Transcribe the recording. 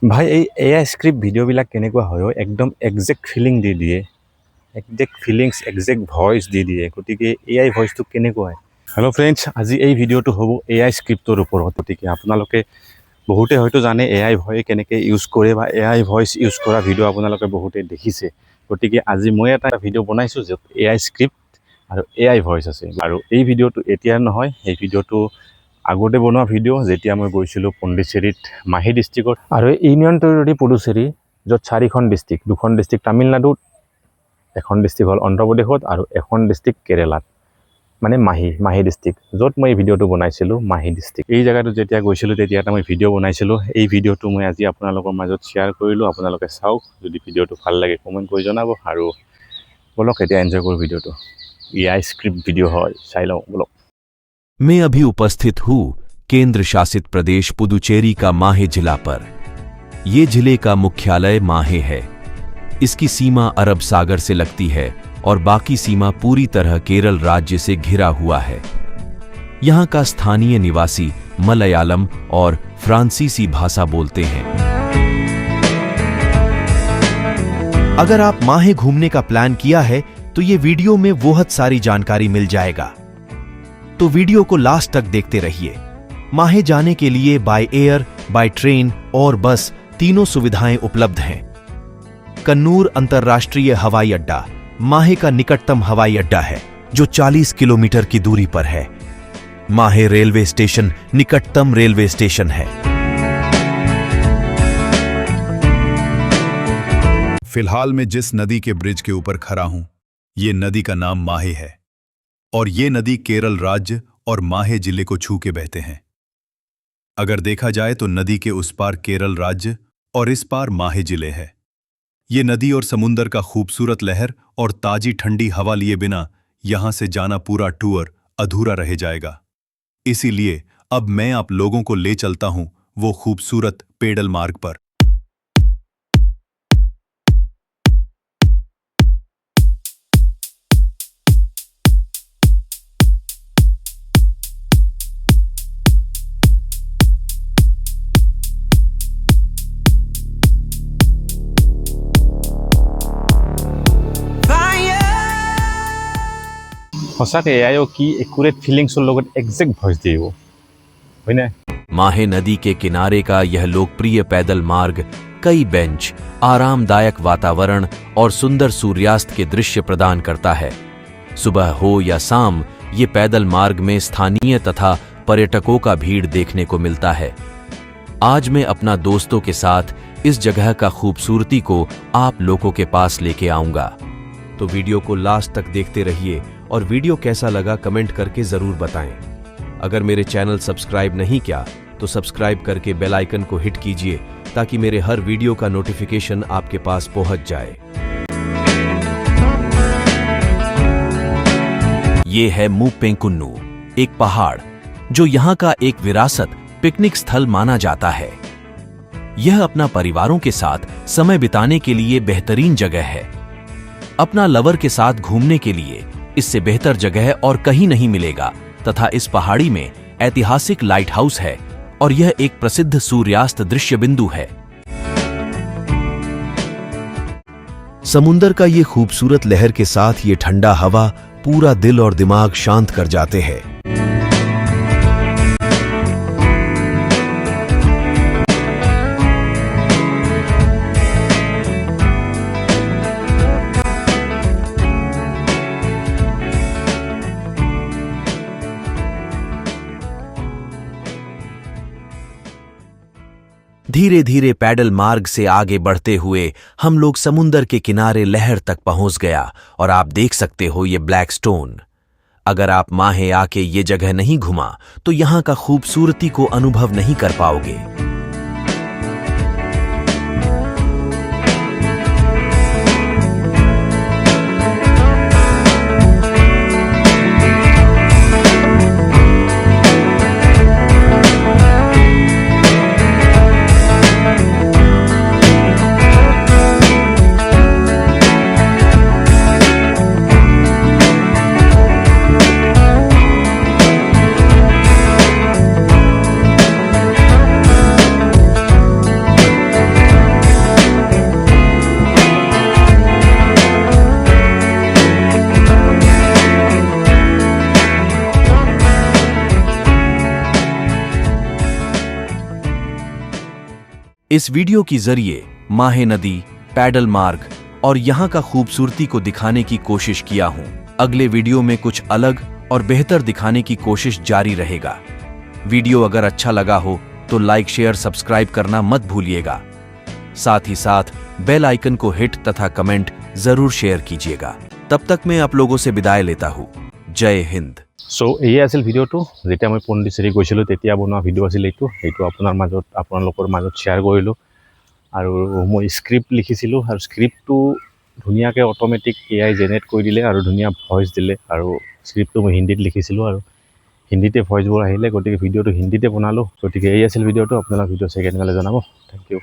ভাই এই AI script ভিডিঅ'বিলাক কেনেকুৱা হয় একদম একজেক্ট ফিলিং দি দিয়ে, একজেক্ট ফিলিংছ, একজেক্ট ভইচ দি দিয়ে। গতিকে এআই ভইচটো কেনেকুৱা হয়? হেল্ল' ফ্ৰেণ্ডছ, আজি এই ভিডিঅ'টো হ'ব এআই স্ক্ৰিপ্টৰ ওপৰত। গতিকে আপোনালোকে বহুতে হয়তো জানে এআই ভইচ কেনেকৈ ইউজ কৰে বা এআই ভইচ ইউজ কৰা ভিডিঅ' আপোনালোকে বহুতে দেখিছে। গতিকে আজি মই এটা ভিডিঅ' বনাইছোঁ য'ত এআই স্ক্ৰিপ্ট আৰু এআই ভইচ আছে। আৰু এই ভিডিঅ'টো এতিয়া নহয়, এই ভিডিঅ'টো আগতে বনোৱা ভিডিঅ' যেতিয়া মই গৈছিলোঁ পণ্ডিচেৰীত, মাহী ডিষ্ট্ৰিক্টত, আৰু ইউনিয়ন টেৰিটৰী পুডুচেৰী, য'ত 4খন ডিষ্ট্ৰিক্ট, 2খন ডিষ্ট্ৰিক্ট তামিলনাডুত, এখন ডিষ্ট্ৰিক্ট হ'ল অন্ধ্ৰপ্ৰদেশত আৰু এখন ডিষ্ট্ৰিক্ট কেৰেলাত, মানে মাহী ডিষ্ট্ৰিক্ট, য'ত মই এই ভিডিঅ'টো বনাইছিলোঁ, মাহী ডিষ্ট্ৰিক্ট। এই জেগাটো যেতিয়া গৈছিলোঁ তেতিয়া এটা মই ভিডিঅ' বনাইছিলোঁ। এই ভিডিঅ'টো মই আজি আপোনালোকৰ মাজত শ্বেয়াৰ কৰিলোঁ। আপোনালোকে চাওক, যদি ভিডিঅ'টো ভাল লাগে কমেণ্ট কৰি জনাব। আৰু বলক এতিয়া এনজয় কৰোঁ ভিডিঅ'টো। এআই স্ক্ৰিপ্ট ভিডিঅ' হয়, চাই লওঁ বলক। मैं अभी उपस्थित हूँ केंद्र शासित प्रदेश पुदुचेरी का माहे जिला पर। ये जिले का मुख्यालय माहे है। इसकी सीमा अरब सागर से लगती है और बाकी सीमा पूरी तरह केरल राज्य से घिरा हुआ है। यहाँ का स्थानीय निवासी मलयालम और फ्रांसीसी भाषा बोलते हैं। अगर आप माहे घूमने का प्लान किया है तो ये वीडियो में बहुत सारी जानकारी मिल जाएगा, तो वीडियो को लास्ट तक देखते रहिए। माहे जाने के लिए बाय एयर, बाय ट्रेन और बस तीनों सुविधाएं उपलब्ध हैं। कन्नूर अंतर्राष्ट्रीय हवाई अड्डा माहे का निकटतम हवाई अड्डा है, जो 40 किलोमीटर की दूरी पर है। माहे रेलवे स्टेशन निकटतम रेलवे स्टेशन है। फिलहाल मैं जिस नदी के ब्रिज के ऊपर खड़ा हूं, ये नदी का नाम माहे है और ये नदी केरल राज्य और माहे जिले को छू के बहते हैं। अगर देखा जाए तो नदी के उस पार केरल राज्य और इस पार माहे जिले है। ये नदी और समुंदर का खूबसूरत लहर और ताजी ठंडी हवा लिए बिना यहां से जाना पूरा टूर अधूरा रह जाएगा। इसीलिए अब मैं आप लोगों को ले चलता हूं वो खूबसूरत पेडल मार्ग पर। সঁচাকৈ এআইও কি একুৰেট ফিলিংছৰ লগত একজেক্ট ভইচ দিব, হয়নে? माहे नदी के किनारे का यह लोकप्रिय पैदल मार्ग कई बेंच, आरामदायक वातावरण और सुंदर सूर्यास्त के दृश्य प्रदान करता है। सुबह हो या शाम, ये पैदल मार्ग में स्थानीय तथा पर्यटकों का भीड़ देखने को मिलता है। आज मैं अपना दोस्तों के साथ इस जगह का खूबसूरती को आप लोगों के पास लेके आऊंगा, तो वीडियो को लास्ट तक देखते रहिए और वीडियो कैसा लगा कमेंट करके जरूर बताएं। अगर मेरे चैनल सब्सक्राइब नहीं किया तो सब्सक्राइब करके बेल आइकन को हिट कीजिए, ताकि मेरे हर वीडियो का नोटिफिकेशन आपके पास पहुंच जाए। ये है मूपेंकुन्नू, एक पहाड़ जो यहाँ का एक विरासत पिकनिक स्थल माना जाता है। यह अपना परिवारों के साथ समय बिताने के लिए बेहतरीन जगह है। अपना लवर के साथ घूमने के लिए इससे बेहतर जगह और कहीं नहीं मिलेगा, तथा इस पहाड़ी में ऐतिहासिक लाइट हाउस है और यह एक प्रसिद्ध सूर्यास्त दृश्य बिंदु है। समुंदर का ये खूबसूरत लहर के साथ ये ठंडा हवा पूरा दिल और दिमाग शांत कर जाते हैं। धीरे धीरे पैडल मार्ग से आगे बढ़ते हुए हम लोग समुंदर के किनारे लहर तक पहुंच गया, और आप देख सकते हो ये ब्लैक स्टोन। अगर आप माहे आके ये जगह नहीं घुमा तो यहां का खूबसूरती को अनुभव नहीं कर पाओगे। इस वीडियो के जरिए माहे नदी, पैडल मार्ग और यहाँ का खूबसूरती को दिखाने की कोशिश किया हूँ। अगले वीडियो में कुछ अलग और बेहतर दिखाने की कोशिश जारी रहेगा। वीडियो अगर अच्छा लगा हो तो लाइक, शेयर, सब्सक्राइब करना मत भूलिएगा। साथ ही साथ बेल आइकन को हिट तथा कमेंट जरूर शेयर कीजिएगा। तब तक मैं आप लोगों से विदाई लेता हूँ। जय हिंद। सो এয়ে আছিল ভিডিঅ'টো। যেতিয়া মই পণ্ডিচেৰী গৈছিলোঁ তেতিয়া বনোৱা ভিডিঅ' আছিল এইটো আপোনালোকৰ মাজত শ্বেয়াৰ কৰিলোঁ। আৰু মই স্ক্ৰিপ্ট লিখিছিলোঁ আৰু স্ক্ৰিপ্টটো ধুনীয়াকৈ অট'মেটিক AI জেনেৰেট কৰি দিলে আৰু ধুনীয়া ভইচ দিলে। আৰু স্ক্ৰিপ্টটো মই হিন্দীত লিখিছিলোঁ আৰু হিন্দীতে ভইচবোৰ আহিলে, গতিকে ভিডিঅ'টো হিন্দীতে বনালোঁ। গতিকে এই আছিল ভিডিঅ'টো। আপোনালোক ভিডিঅ' চাই কেনেকৈ জনাব। Thank you.